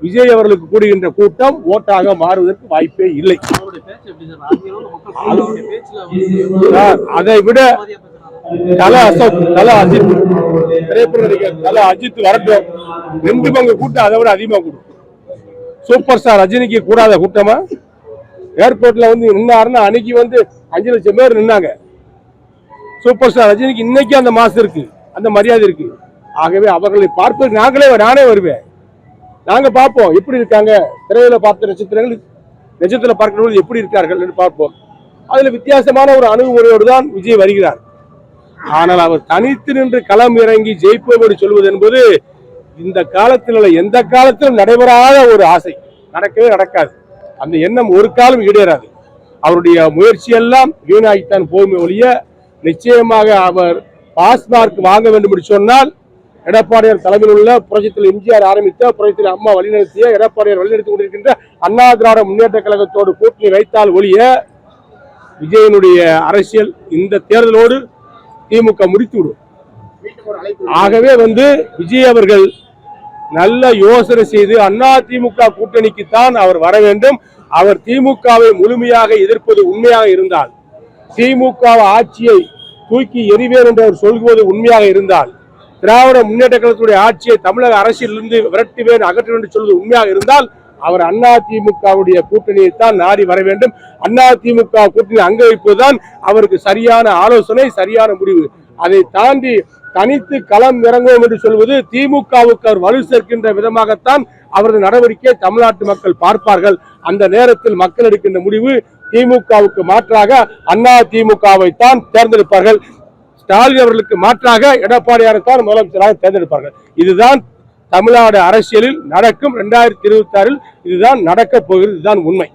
விஜய் அவர்களுக்கு கூடுகின்ற கூட்டம் ஓட்டாக மாறுவதற்கு வாய்ப்பே இல்லை. அதை விட தல அஜித் திரைப்பட நடிகர் தல அஜித் வரட்டும், 2 பங்கு கூட்டம் அதை விட அதிகமா கூடும். சூப்பர் ஸ்டார் ரஜினிக்கு கூடாத கூட்டமா? ஏர்போர்ட்ல நின்னாருன்னா அன்னைக்கு 5 லட்சம் பேர் நின்னாங்க. சூப்பர் ஸ்டார் ரஜினிக்கு இன்னைக்கு அந்த மாசம் இருக்கு, அந்த மரியாதை இருக்கு. ஆகவே அவர்களை பார்ப்பது நானே வருவேன். நாங்க பார்ப்போம் எப்படி இருக்காங்க. திரையில பார்த்த நட்சத்திரங்கள் நிஜத்துல பார்க்கிறவர்கள் எப்படி இருக்கார்கள் என்று பார்ப்போம். அதுல வித்தியாசமான ஒரு அணுகுமுறையோடு தான் விஜய் வருகிறார். ஆனால் அவர் தனித்து நின்று களம் இறங்கி ஜெயிப்போம் என்று சொல்வது என்பது இந்த காலத்தில் எந்த காலத்திலும் நடைபெறாத ஒரு ஆசை. நடக்கவே நடக்காது. அந்த எண்ணம் ஒரு காலம் ஈடேறாது. அவருடைய முயற்சி எல்லாம் வீணாகித்தான் போகுமே ஒழிய நிச்சயமாக அவர் பாஸ் மார்க் வாங்க வேண்டும் என்று சொன்னால் எடப்பாடியார் தலைமையில் உள்ள புரட்சித்தில் எம்ஜிஆர் ஆரம்பித்த புரட்சித்தில் அம்மா வழிநடத்திய எடப்பாடியார் வழிநடத்திக் கொண்டிருக்கின்ற அண்ணா திராவிட முன்னேற்ற கழகத்தோடு கூட்டணி வைத்தால் ஒழிய விஜயனுடைய அரசியல் இந்த தேர்தலோடு திமுக முடித்துவிடும். ஆகவே விஜய் அவர்கள் நல்ல யோசனை செய்து அண்ணா திமுக கூட்டணிக்குத்தான் அவர் வர வேண்டும். அவர் திமுகவை முழுமையாக எதிர்ப்பது உண்மையாக இருந்தால், திமுக ஆட்சியை தூக்கி எறிவேன் என்று அவர் சொல்வது உண்மையாக இருந்தால், திராவிட முன்னேற்ற கழகத்துடைய ஆட்சியை தமிழக அரசியலிருந்து விரட்டுவேன் அகற்றுவேன் என்று சொல்வது உண்மையாக இருந்தால் அவர் அண்ணா திமுகவுடைய கூட்டணியைத்தான் நாடி வர வேண்டும். அண்ணா திமுக கூட்டணி அங்க வைப்பதுதான் அவருக்கு சரியான ஆலோசனை, சரியான முடிவு. அதை தாண்டி தனித்து களம் இறங்குவோம் என்று சொல்வது திமுகவுக்கு அவர் வலு சேர்க்கின்ற விதமாகத்தான் அவரது நடவடிக்கை தமிழ்நாட்டு மக்கள் பார்ப்பார்கள். அந்த நேரத்தில் மக்கள் எடுக்கின்ற முடிவு திமுகவுக்கு மாற்றாக அண்ணா திமுகவை தான் தேர்ந்தெடுப்பார்கள். ஸ்டாலின் அவர்களுக்கு மாற்றாக எடப்பாடியாரை தான் முதலமைச்சராக தேர்ந்தெடுப்பார்கள். இதுதான் தமிழ்நாடு அரசியலில் நடக்கும். 2026 இதுதான் நடக்க போகிறது. இதுதான் உண்மை.